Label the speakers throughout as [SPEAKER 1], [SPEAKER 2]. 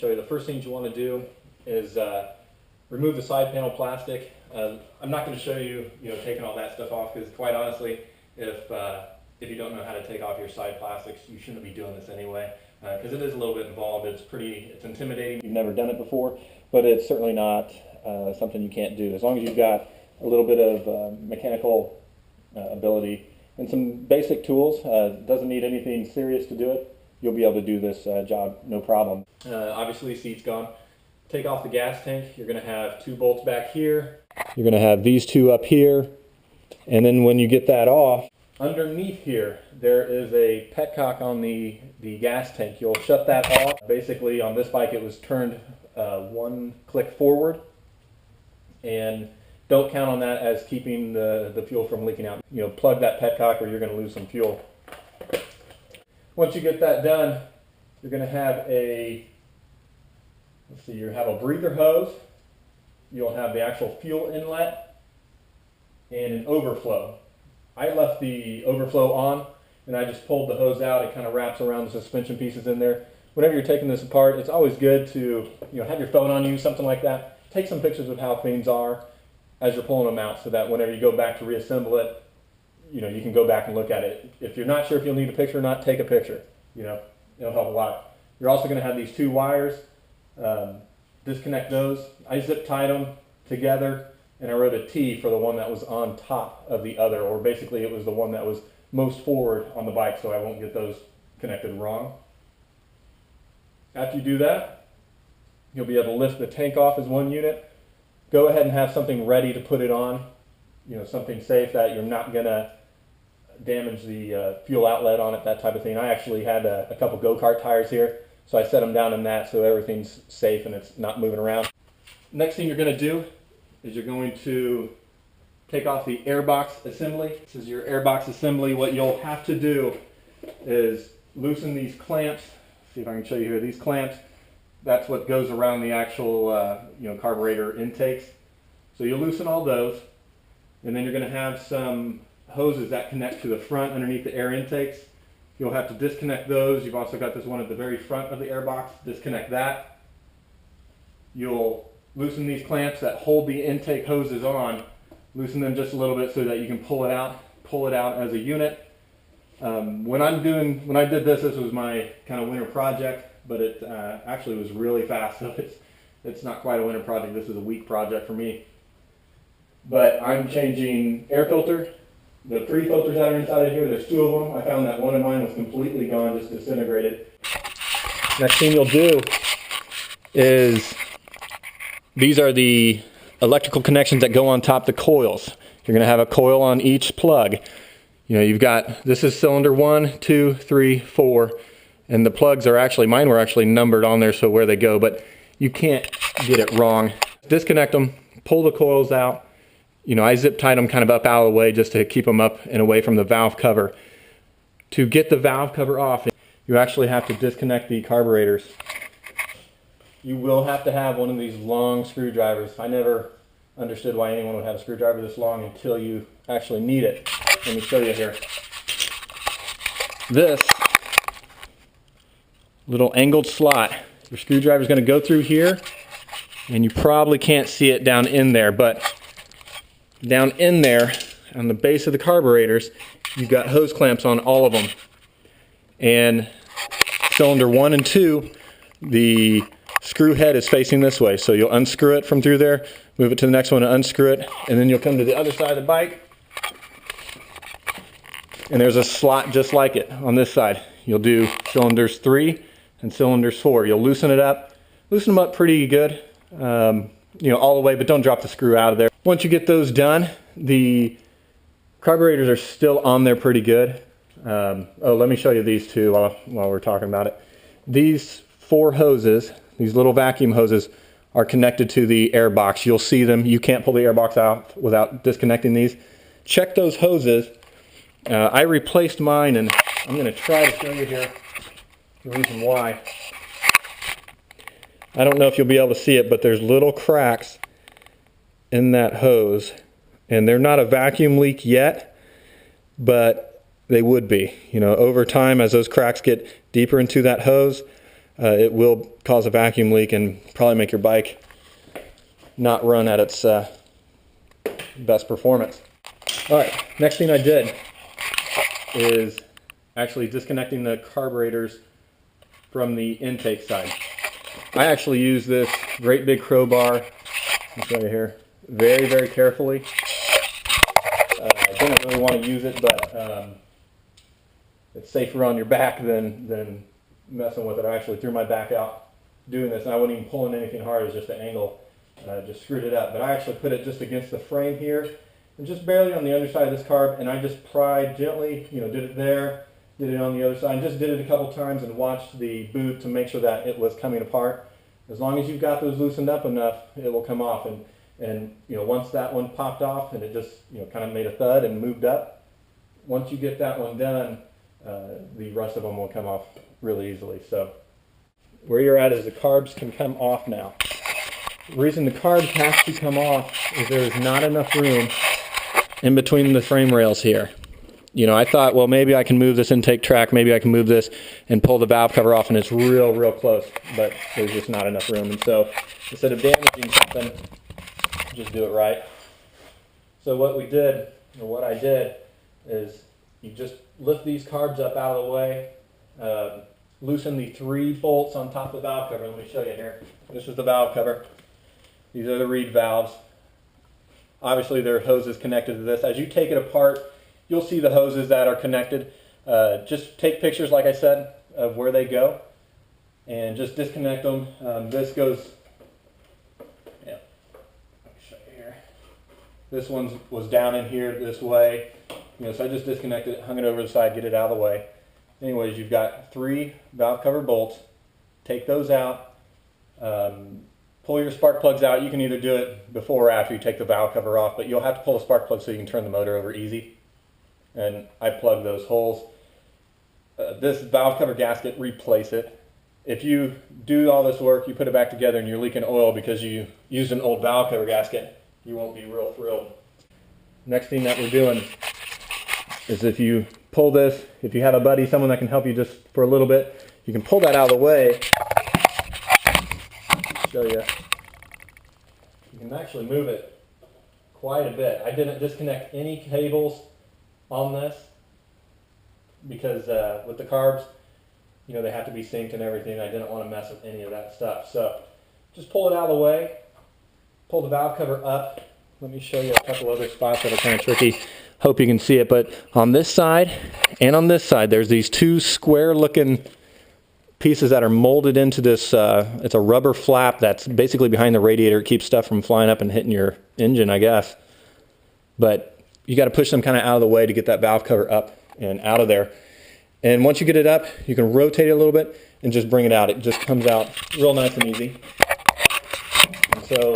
[SPEAKER 1] show you. The first things you want to do is remove the side panel plastic. I'm not going to show you, taking all that stuff off, because quite honestly, if you don't know how to take off your side plastics, you shouldn't be doing this anyway, because it is a little bit involved. It's intimidating. You've never done it before, but it's certainly not something you can't do. As long as you've got a little bit of mechanical ability and some basic tools, doesn't need anything serious to do it, you'll be able to do this job no problem. Obviously, seat's gone. Take off the gas tank. You're going to have 2 bolts back here. You're going to have these 2 up here. And then when you get that off, underneath here, there is a petcock on the gas tank. You'll shut that off. Basically, on this bike, it was turned 1 click forward. And don't count on that as keeping the fuel from leaking out. Plug that petcock or you're going to lose some fuel. Once you get that done, you're going to have you have a breather hose. You'll have the actual fuel inlet and an overflow. I left the overflow on and I just pulled the hose out. It kind of wraps around the suspension pieces in there. Whenever you're taking this apart, it's always good to have your phone on you, something like that. Take some pictures of how things are as you're pulling them out, so that whenever you go back to reassemble it, you can go back and look at it. If you're not sure if you'll need a picture or not, take a picture. It'll help a lot. You're also going to have these 2 wires. Disconnect those. I zip tied them together, and I wrote a T for the one that was on top of the other, or basically it was the one that was most forward on the bike, so I won't get those connected wrong. After you do that, you'll be able to lift the tank off as 1 unit. Go ahead and have something ready to put it on, something safe that you're not going to damage the fuel outlet on it, that type of thing. I actually had a couple go-kart tires here, so I set them down in that so everything's safe and it's not moving around. Next thing you're going to do is you're going to take off the airbox assembly. This is your airbox assembly. What you'll have to do is loosen these clamps. See if I can show you here. These clamps, that's what goes around the actual carburetor intakes. So you'll loosen all those, and then you're going to have some hoses that connect to the front underneath the air intakes. You'll have to disconnect those. You've also got this one at the very front of the airbox. Disconnect that. You'll loosen these clamps that hold the intake hoses on. Loosen them just a little bit so that you can pull it out as a unit. When I did this was my kind of winter project, but it actually was really fast, so it's not quite a winter project. This is a week project for me. But I'm changing air filter. The 3 filters that are inside of here, there's 2 of them. I found that one of mine was completely gone, just disintegrated. Next thing you'll do is, these are the electrical connections that go on top of the coils. You're going to have a coil on each plug. You've got, this is cylinder 1, 2, 3, 4, and the plugs are actually, mine were actually numbered on there so where they go, but you can't get it wrong. Disconnect them, pull the coils out. I zip tied them kind of up out of the way just to keep them up and away from the valve cover. To get the valve cover off, you actually have to disconnect the carburetors. You will have to have one of these long screwdrivers. I never understood why anyone would have a screwdriver this long until you actually need it. Let me show you here. This little angled slot, your screwdriver is going to go through here, and you probably can't see it down in there, but down in there on the base of the carburetors, you've got hose clamps on all of them. And cylinder 1 and 2, the screw head is facing this way, so you'll unscrew it from through there, move it to the next one and unscrew it, and then you'll come to the other side of the bike, and there's a slot just like it on this side. You'll do cylinders 3 and cylinders 4. You'll loosen them up pretty good, all the way, but don't drop the screw out of there. Once you get those done, the carburetors are still on there pretty good. Let me show you these 2 while we're talking about it. These 4 hoses, these little vacuum hoses, are connected to the airbox. You'll see them. You can't pull the airbox out without disconnecting these. Check those hoses. I replaced mine, and I'm going to try to show you here the reason why. I don't know if you'll be able to see it, but there's little cracks in that hose, and they're not a vacuum leak yet, but they would be. Over time, as those cracks get deeper into that hose, it will cause a vacuum leak and probably make your bike not run at its best performance. All right, next thing I did is actually disconnecting the carburetors from the intake side. I actually use this great big crowbar, I'll show you here, very, very carefully. I didn't really want to use it, but it's safer on your back than messing with it. I actually threw my back out doing this, and I wasn't even pulling anything hard. It was just the angle, just screwed it up. But I actually put it just against the frame here, and just barely on the underside of this carb, and I just pried gently, did it there, did it on the other side, and just did it a couple times and watched the boot to make sure that it was coming apart. As long as you've got those loosened up enough, it will come off. And once that one popped off and it just kind of made a thud and moved up, once you get that one done, the rest of them will come off really easily. So where you're at is the carbs can come off now. The reason the carbs have to come off is there is not enough room in between the frame rails here. I thought, well, maybe I can move this intake track, maybe I can move this and pull the valve cover off, and it's real close, but there's just not enough room. And so instead of damaging something, just do it right. So what we did, or what I did, is you just lift these carbs up out of the way, loosen the 3 bolts on top of the valve cover. Let me show you here. This is the valve cover. These are the reed valves. Obviously there are hoses connected to this. As you take it apart, you'll see the hoses that are connected. Just take pictures, like I said, of where they go and just disconnect them. This goes, yeah, let me show you here. This one was down in here this way. So I just disconnected it, hung it over the side, get it out of the way. Anyways, you've got 3 valve cover bolts. Take those out. Pull your spark plugs out. You can either do it before or after you take the valve cover off, but you'll have to pull the spark plug so you can turn the motor over easy. And I plug those holes. This valve cover gasket, replace it. If you do all this work, you put it back together and you're leaking oil because you used an old valve cover gasket, you won't be real thrilled. Next thing that we're doing is if you pull this, if you have a buddy, someone that can help you just for a little bit, you can pull that out of the way. Show you. You can actually move it quite a bit. I didn't disconnect any cables on this because with the carbs, they have to be synced and everything. I didn't want to mess with any of that stuff. So just pull it out of the way, pull the valve cover up. Let me show you a couple other spots that are kind of tricky. Hope you can see it, but on this side and on this side, there's these 2 square looking pieces that are molded into this, it's a rubber flap that's basically behind the radiator. It keeps stuff from flying up and hitting your engine, I guess. But you got to push them kind of out of the way to get that valve cover up and out of there. And once you get it up, you can rotate it a little bit and just bring it out. It just comes out real nice and easy. And so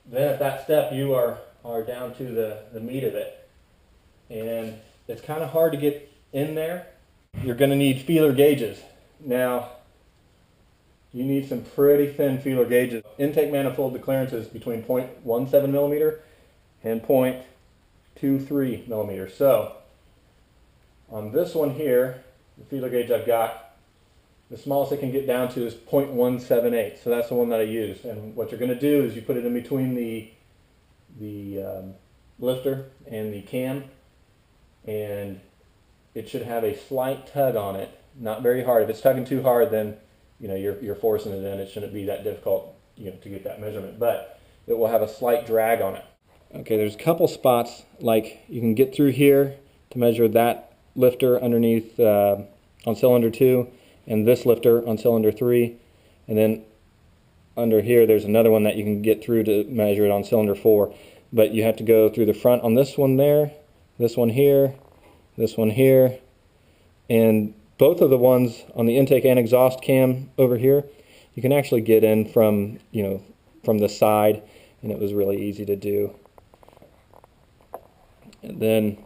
[SPEAKER 1] then at that step, you are down to the meat of it. And it's kind of hard to get in there. You're going to need feeler gauges. Now, you need some pretty thin feeler gauges. Intake manifold, the clearance is between 0.17 millimeter and 0.23 millimeters. So, on this one here, the feeler gauge I've got, the smallest it can get down to is 0.178. So that's the one that I use. And what you're going to do is you put it in between the lifter and the cam, and it should have a slight tug on it, not very hard. If it's tugging too hard, then you're forcing it in. It shouldn't be that difficult to get that measurement, but it will have a slight drag on it. Okay, there's a couple spots, like you can get through here to measure that lifter underneath on cylinder 2 and this lifter on cylinder 3, and then under here there's another one that you can get through to measure it on cylinder 4, but you have to go through the front on this one there, this one here, and both of the ones on the intake and exhaust cam over here, you can actually get in from from the side, and it was really easy to do. And then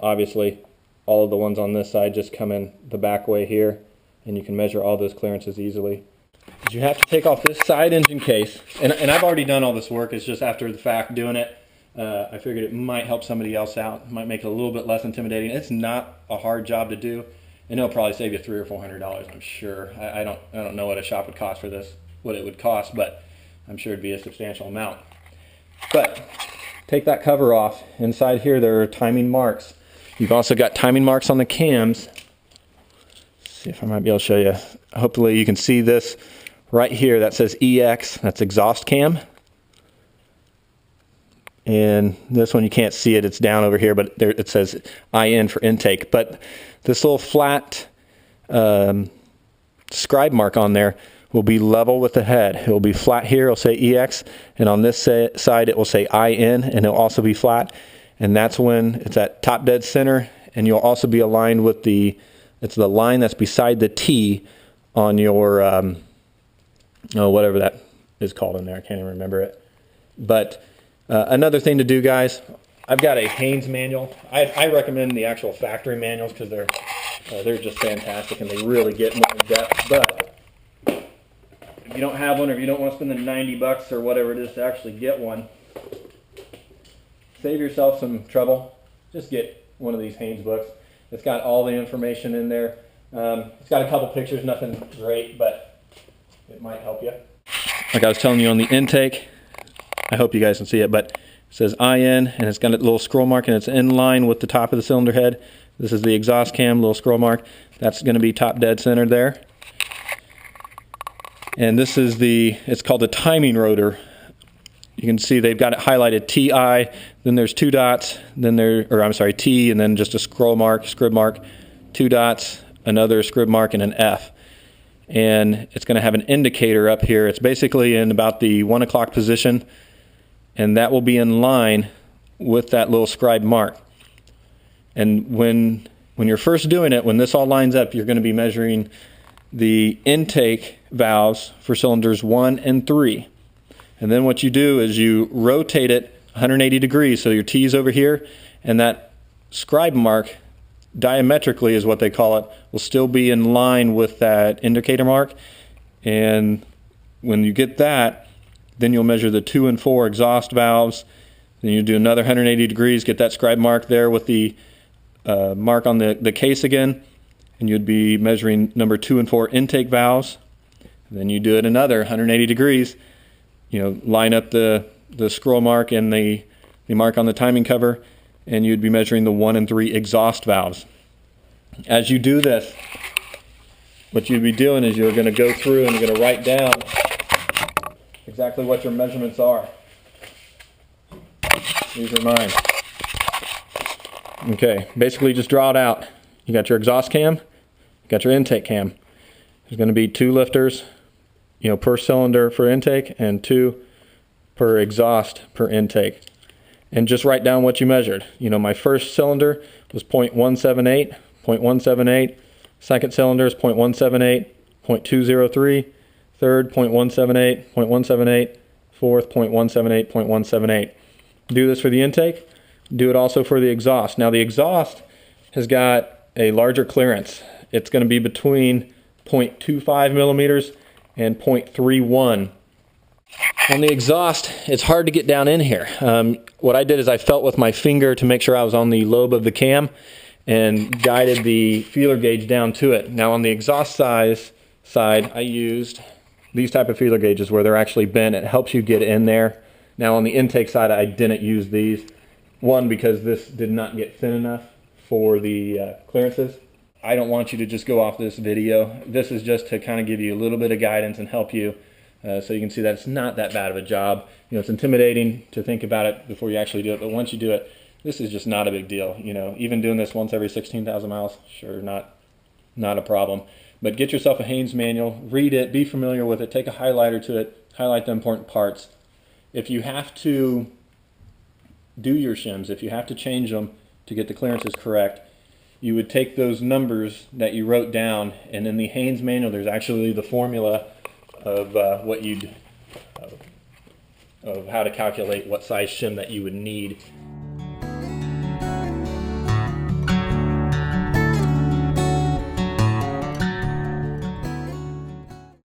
[SPEAKER 1] obviously all of the ones on this side just come in the back way here, and you can measure all those clearances easily. You have to take off this side engine case, and I've already done all this work. It's just after the fact doing it. I figured it might help somebody else out, might make it a little bit less intimidating. It's not a hard job to do. and it'll probably save you $300 or $400, I'm sure. I don't know what a shop would cost for this, what it would cost, but I'm sure it'd be a substantial amount. But take that cover off. Inside here there are timing marks. You've also got timing marks on the cams. Let's see if I might be able to show you. Hopefully you can see this right here. That says EX. That's exhaust cam. And this one you can't see it. It's down over here, but there it says IN for intake. But this little flat scribe mark on there will be level with the head. It will be flat here. It'll say EX, and on this side it will say IN, and it'll also be flat. And that's when it's at top dead center, and you'll also be aligned with it's the line that's beside the T on your whatever that is called in there. I can't even remember it. But another thing to do, guys, I've got a Haynes manual. I recommend the actual factory manuals because they're just fantastic and they really get more in depth. But if you don't have one, or if you don't want to spend the $90 or whatever it is to actually get one, save yourself some trouble. Just get one of these Haynes books. It's got all the information in there. It's got a couple pictures, nothing great, but it might help you. Like I was telling you on the intake, I hope you guys can see it, but it says IN, and it's got a little scroll mark, and it's in line with the top of the cylinder head. This is the exhaust cam, little scroll mark. That's going to be top dead center there. And this is it's called the timing rotor. You can see they've got it highlighted TI, then there's 2 dots, then T, and then just a scroll mark, scrib mark, 2 dots, another scrib mark, and an F. And it's going to have an indicator up here. It's basically in about the 1 o'clock position, and that will be in line with that little scribe mark. And when you're first doing it, when this all lines up, you're going to be measuring the intake valves for cylinders 1 and 3. And then what you do is you rotate it 180 degrees, so your T's over here, and that scribe mark, diametrically is what they call it, will still be in line with that indicator mark. And when you get that, then you'll measure the 2 and 4 exhaust valves. Then you do another 180 degrees, get that scribe mark there with the mark on the case again, and you'd be measuring number 2 and 4 intake valves. And then you do it another 180 degrees. Line up the scroll mark and the mark on the timing cover, and you'd be measuring the 1 and 3 exhaust valves. As you do this, what you'd be doing is you're going to go through and you're going to write down exactly what your measurements are. These are mine. Okay, basically just draw it out. You got your exhaust cam, you got your intake cam. There's going to be 2 lifters, per cylinder for intake, and 2 per exhaust per intake. And just write down what you measured. My first cylinder was 0.178, second cylinder is 0.178, 0.203, third 0.178, 0.178, fourth 0.178, 0.178. Do this for the intake. Do it also for the exhaust. Now the exhaust has got a larger clearance. It's going to be between 0.25 millimeters and 0.31. On the exhaust, it's hard to get down in here. What I did is I felt with my finger to make sure I was on the lobe of the cam and guided the feeler gauge down to it. Now on the exhaust side, I used these type of feeler gauges where they're actually bent. It helps you get in there. Now on the intake side, I didn't use these. One, because this did not get thin enough for the clearances. I don't want you to just go off this video. This is just to kind of give you a little bit of guidance and help you so you can see that it's not that bad of a job. It's intimidating to think about it before you actually do it, but once you do it, this is just not a big deal. Even doing this once every 16,000 miles, sure, not a problem. But get yourself a Haynes manual, read it, be familiar with it, take a highlighter to it, highlight the important parts. If you have to do your shims, if you have to change them to get the clearances correct, you would take those numbers that you wrote down, and in the Haynes manual there's actually the formula of of how to calculate what size shim that you would need